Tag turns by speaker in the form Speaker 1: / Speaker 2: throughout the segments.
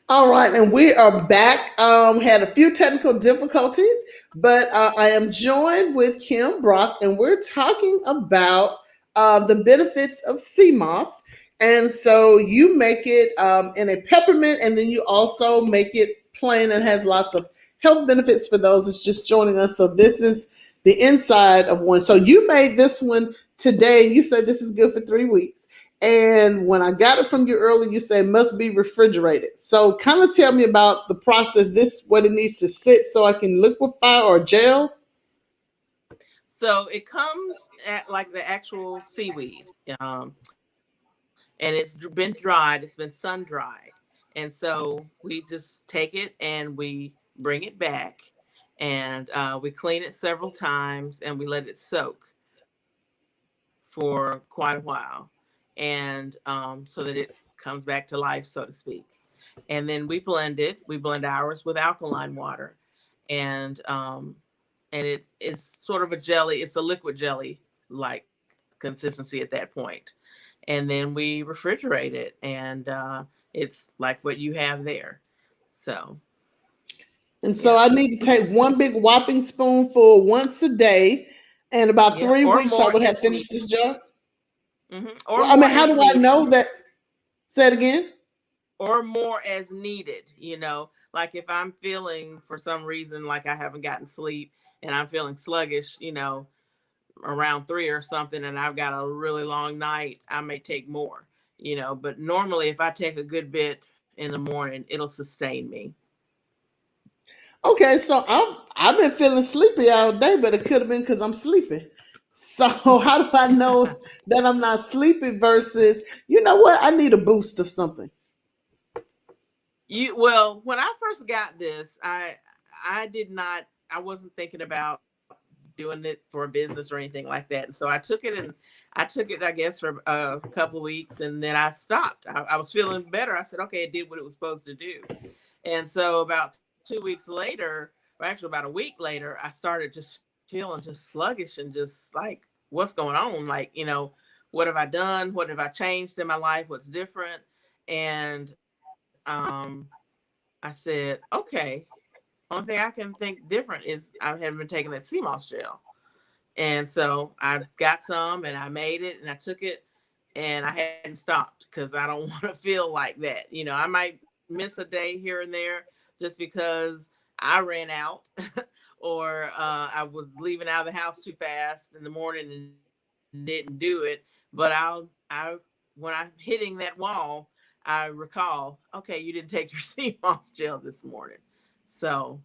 Speaker 1: All right, and we are back. Had a few technical difficulties, but I am joined with Kim Brock, and we're talking about the benefits of Seamoss. And so you make it in a peppermint, and then you also make it plain and has lots of health benefits for those that's just joining us. So this is the inside of one. So you made this one today. You said this is good for 3 weeks. And when I got it from you earlier, you said must be refrigerated. So kind of tell me about the process. This what it needs to sit so I can liquefy or gel.
Speaker 2: So it comes at like the actual seaweed, and it's been dried. It's been sun dried, and so we just take it and we bring it back, and we clean it several times, and we let it soak for quite a while, and so that it comes back to life, so to speak. And then we blend it. We blend ours with alkaline water, and it's sort of a jelly. It's a liquid jelly like consistency at that point. And then we refrigerate it, and it's like what you have there. So
Speaker 1: And so
Speaker 2: yeah,
Speaker 1: I need to take one big whopping spoonful once a day. And about
Speaker 2: yeah,
Speaker 1: three
Speaker 2: or
Speaker 1: weeks, I
Speaker 2: more
Speaker 1: would have
Speaker 2: as
Speaker 1: finished
Speaker 2: needed.
Speaker 1: this jar.
Speaker 2: Or
Speaker 1: Well, I
Speaker 2: more
Speaker 1: mean, how
Speaker 2: as
Speaker 1: do I
Speaker 2: needed.
Speaker 1: know that? Say it again.
Speaker 2: Or more as needed. Like if I'm feeling for some reason like I haven't gotten sleep and I'm feeling sluggish, around 3 or something, and I've got a really long night, I may take more. But normally if I take a good bit in the morning, it'll sustain me.
Speaker 1: Okay, so I've been feeling sleepy all day, but it could have been because I'm sleepy. So how do I know that I'm not sleepy versus you know what? I need a boost of something.
Speaker 2: Well, when I first got this, I did not I wasn't thinking about doing it for a business or anything like that. And so I took it, I guess, for a couple of weeks, and then I stopped. I was feeling better. I said, okay, it did what it was supposed to do. And so about 2 weeks later, or actually about a week later, I started just feeling just sluggish and just like, what's going on? Like, what have I done? What have I changed in my life? What's different? And I said, okay, only thing I can think different is I haven't been taking that CMOS gel. And so I got some and I made it and I took it, and I hadn't stopped because I don't want to feel like that. I might miss a day here and there just because I ran out or I was leaving out of the house too fast in the morning and didn't do it. But when I'm hitting that wall, I recall, okay, you didn't take your CMOS gel this morning. So,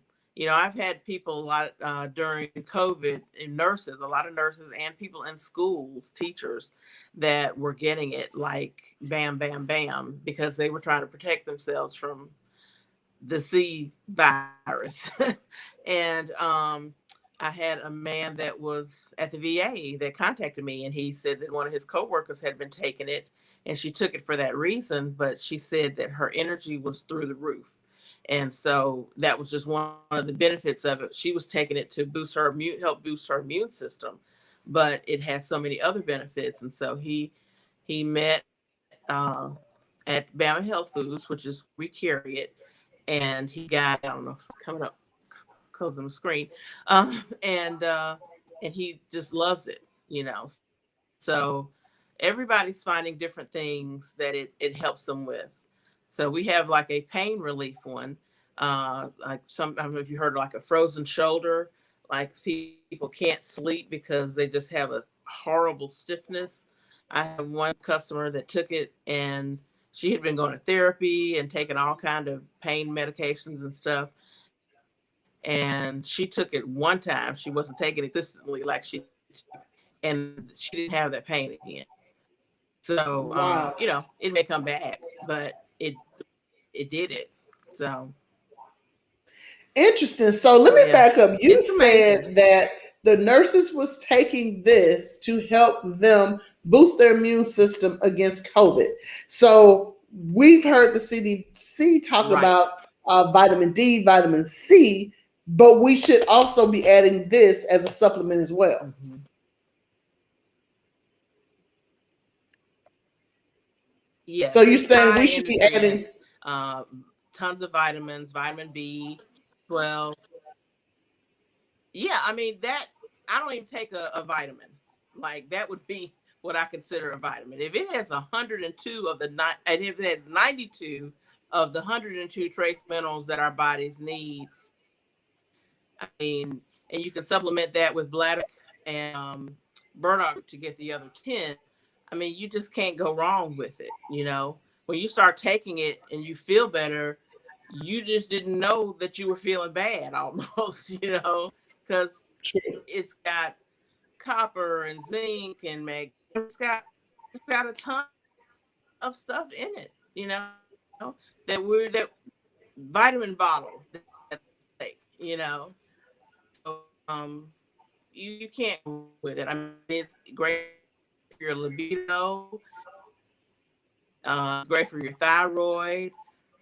Speaker 2: I've had people a lot during COVID, and nurses, a lot of nurses and people in schools, teachers that were getting it like bam, bam, bam, because they were trying to protect themselves from the C virus. And I had a man that was at the VA that contacted me, and he said that one of his coworkers had been taking it, and she took it for that reason, but she said that her energy was through the roof. And so that was just one of the benefits of it. She was taking it to help boost her immune system, but it has so many other benefits. And so he met at Bama Health Foods, which is where we carry it, and he got, I don't know, it's coming up, closing the screen, and he just loves it. So everybody's finding different things that it helps them with. So we have like a pain relief one, like some, I don't know if you heard, like a frozen shoulder, like people can't sleep because they just have a horrible stiffness. I have one customer that took it, and she had been going to therapy and taking all kind of pain medications and stuff, and she took it one time. She wasn't taking it consistently like she did, and she didn't have that pain again. So
Speaker 1: Wow.
Speaker 2: it may come back, but it did it. So
Speaker 1: Interesting. So let me
Speaker 2: yeah,
Speaker 1: back up.
Speaker 2: it's
Speaker 1: You
Speaker 2: amazing.
Speaker 1: said that the nurses was taking this to help them boost their immune system against COVID. So we've heard the CDC talk
Speaker 2: Right.
Speaker 1: about vitamin D, vitamin C, but we should also be adding this as a supplement as well.
Speaker 2: Hmm.
Speaker 1: So
Speaker 2: Yes,
Speaker 1: you're
Speaker 2: it's
Speaker 1: saying
Speaker 2: high
Speaker 1: we
Speaker 2: in
Speaker 1: should be
Speaker 2: nutrients.
Speaker 1: adding.
Speaker 2: Uh, tons of vitamins, vitamin B12. Yeah, I mean that I don't even take a vitamin. Like that would be what I consider a vitamin. If it has 102 of the and if it has 92 of the 102 trace minerals that our bodies need, I mean, and you can supplement that with bladder and burdock to get the other 10. I mean, you just can't go wrong with it. When you start taking it and you feel better, you just didn't know that you were feeling bad almost. Because it's got copper and zinc and magnesium. It's got a ton of stuff in it, that vitamin bottle that take, So you can't go with it. I mean, it's great for your libido. It's great for your thyroid.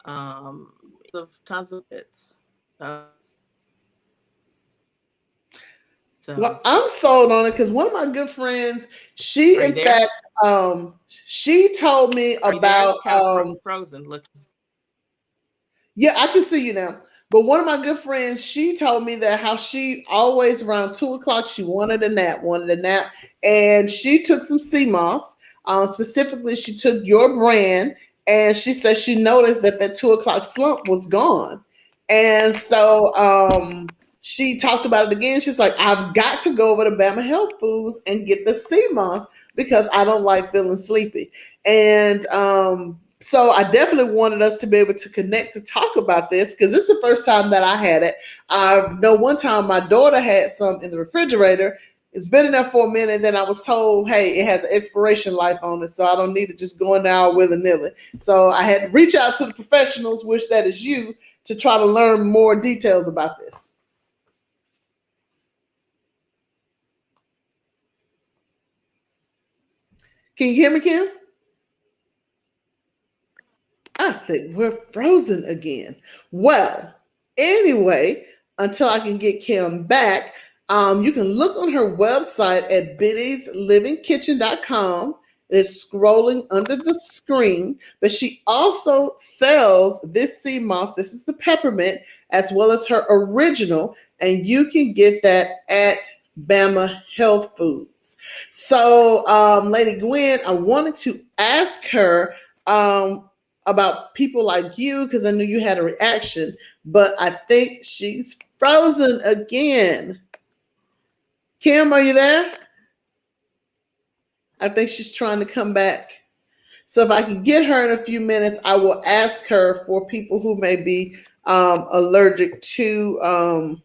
Speaker 2: Tons of bits.
Speaker 1: Well,
Speaker 2: So
Speaker 1: I'm sold on it because one of my good friends, she
Speaker 2: are you
Speaker 1: in
Speaker 2: there?
Speaker 1: fact, she told me
Speaker 2: Are you there?
Speaker 1: about
Speaker 2: You kind of frozen. Look.
Speaker 1: yeah, I can see you now. But one of my good friends, she told me that how she always around 2 o'clock she wanted a nap, and she took some CMOS. Specifically, she took your brand, and she said she noticed that 2 o'clock slump was gone, and so she talked about it again. She's like, I've got to go over to Bama Health Foods and get the CMOS because I don't like feeling sleepy, and so I definitely wanted us to be able to connect to talk about this because this is the first time that I had it. I know one time my daughter had some in the refrigerator. It's been in there for a minute, and then I was told, hey, it has an expiration life on it, so I don't need to just go in there willy-nilly. So I had to reach out to the professionals, which that is you, to try to learn more details about this. Can you hear me, Kim? I think we're frozen again. Well, anyway, until I can get Kim back, you can look on her website at bittieslivingkitchen.com. It's scrolling under the screen, but she also sells this sea moss. This is the peppermint, as well as her original, and you can get that at Bama Health Foods. So, Lady Gwen, I wanted to ask her about people like you because I knew you had a reaction, but I think she's frozen again. Kim, are you there? I think she's trying to come back. So if I can get her in a few minutes, I will ask her for people who may be allergic to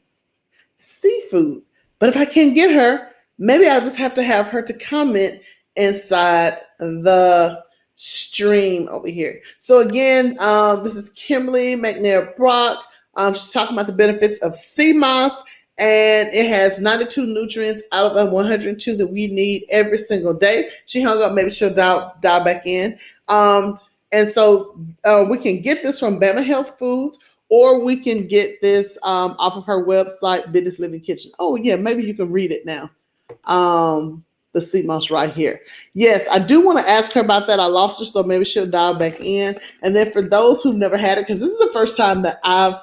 Speaker 1: seafood. But if I can't get her, maybe I'll just have to have her to comment inside the stream over here. So again, this is Kimberly McNair Brock. She's talking about the benefits of sea moss, and it has 92 nutrients out of the 102 that we need every single day. She hung up. Maybe she'll dial back in. And so we can get this from Bama Health Foods, or we can get this off of her website, Business Living Kitchen. Oh, yeah, maybe you can read it now. The sea moss right here. Yes, I do want to ask her about that. I lost her, so maybe she'll dial back in. And then for those who've never had it, because this is the first time that I've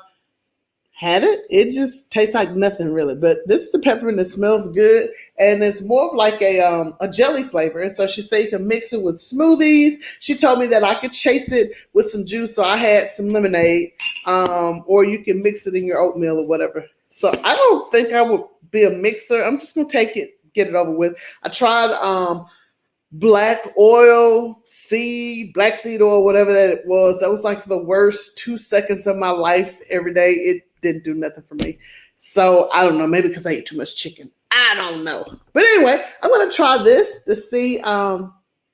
Speaker 1: had it, it just tastes like nothing really. But this is the peppermint that smells good, and it's more of like a jelly flavor. And so she said you can mix it with smoothies. She told me that I could chase it with some juice, so I had some lemonade, or you can mix it in your oatmeal or whatever. So I don't think I would be a mixer. I'm just gonna take it, get it over with. I tried black seed oil, whatever that it was. That was like the worst 2 seconds of my life every day. It didn't do nothing for me. So I don't know, maybe because I ate too much chicken. I don't know. But anyway, I'm gonna try this to see.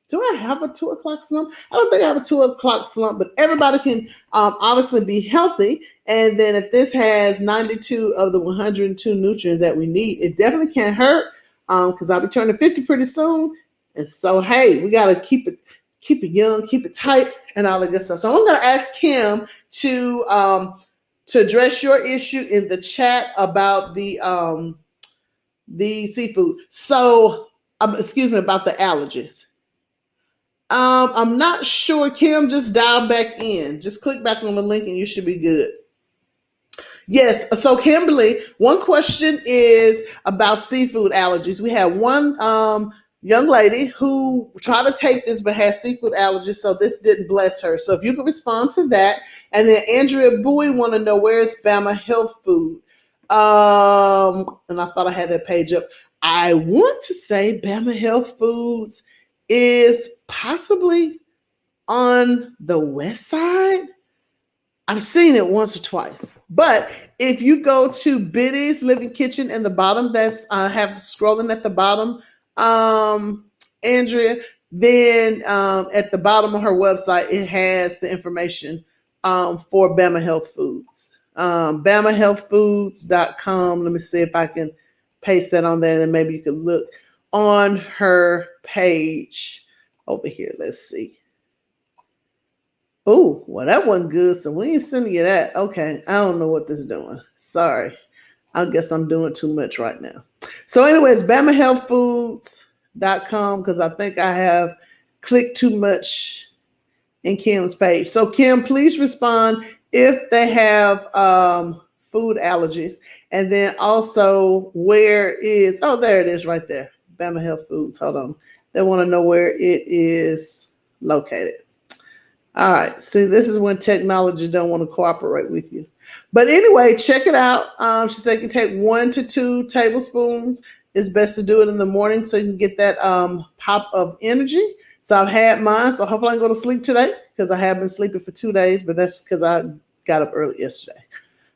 Speaker 1: Do I have a 2 o'clock slump? I don't think I have a 2 o'clock slump, but everybody can obviously be healthy. And then if this has 92 of the 102 nutrients that we need, it definitely can't hurt because I'll be turning 50 pretty soon. And so, hey, we gotta keep it young, keep it tight, and all the good stuff. So I'm gonna ask Kim to address your issue in the chat about the seafood. So, excuse me, about the allergies. I'm not sure. Kim, just dial back in. Just click back on the link and you should be good. Yes. So, Kimberly, one question is about seafood allergies. We have one young lady who tried to take this but has seafood allergies, so this didn't bless her. So, if you could respond to that, and then Andrea Bowie want to know where is Bama Health Food. And I thought I had that page up. I want to say Bama Health Foods is possibly on the west side. I've seen it once or twice. But if you go to Biddy's Living Kitchen in the bottom, that's have scrolling at the bottom, um, Andrea, then at the bottom of her website, it has the information for Bama Health Foods. BamaHealthFoods.com. Let me see if I can paste that on there, and then maybe you can look on her page over here. Let's see. Oh, well, that wasn't good. So we ain't sending you that. Okay. I don't know what this is doing. Sorry. I guess I'm doing too much right now. So, anyways, BamaHealthFoods.com, because I think I have clicked too much in Kim's page. So, Kim, please respond if they have food allergies. And then also, where is, oh, there it is right there. Bama Health Foods. Hold on. They want to know where it is located. All right. See, this is when technology don't want to cooperate with you. But anyway, check it out. She said you can take 1 to 2 tablespoons. It's best to do it in the morning so you can get that pop of energy. So I've had mine. So hopefully I can go to sleep today because I have been sleeping for 2 days, but that's because I got up early yesterday.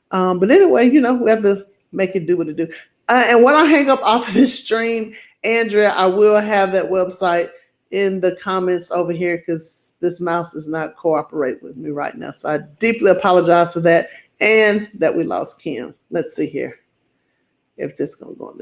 Speaker 1: But anyway, we have to make it do what it do. And when I hang up off of this stream, Andrea, I will have that website in the comments over here because this mouse is not cooperating with me right now. So I deeply apologize for that and that we lost Kim. Let's see here if this is going to go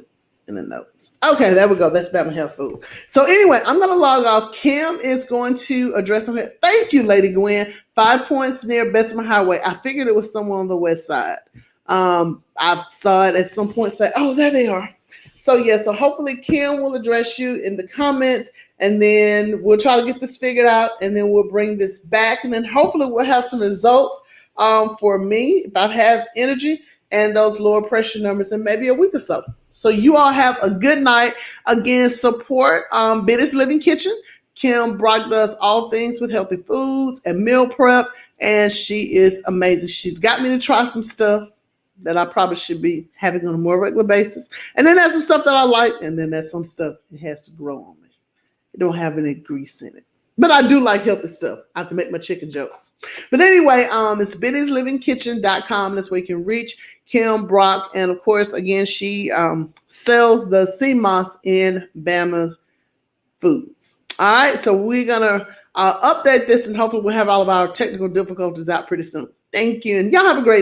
Speaker 1: in the notes. Okay, there we go. That's Bama Health Food. So anyway, I'm going to log off. Kim is going to address them here. Thank you, Lady Gwen. 5 Points near Bessemer Highway. I figured it was somewhere on the west side. I saw it at some point say, oh, there they are. So yeah, so hopefully Kim will address you in the comments, and then we'll try to get this figured out, and then we'll bring this back, and then hopefully we'll have some results for me if I have energy and those lower pressure numbers in maybe a week or so. So you all have a good night. Again, support Biddy's Living Kitchen. Kim Brock does all things with healthy foods and meal prep, and she is amazing. She's got me to try some stuff that I probably should be having on a more regular basis. And then there's some stuff that I like, and then there's some stuff that has to grow on me. It don't have any grease in it. But I do like healthy stuff. I have to make my chicken jokes. But anyway, it's Biddy'sLivingKitchen.com. That's where you can reach Kim Brock. And of course, again, she sells the Seamoss in Bama Foods. All right, so we're going to update this, and hopefully we'll have all of our technical difficulties out pretty soon. Thank you, and y'all have a great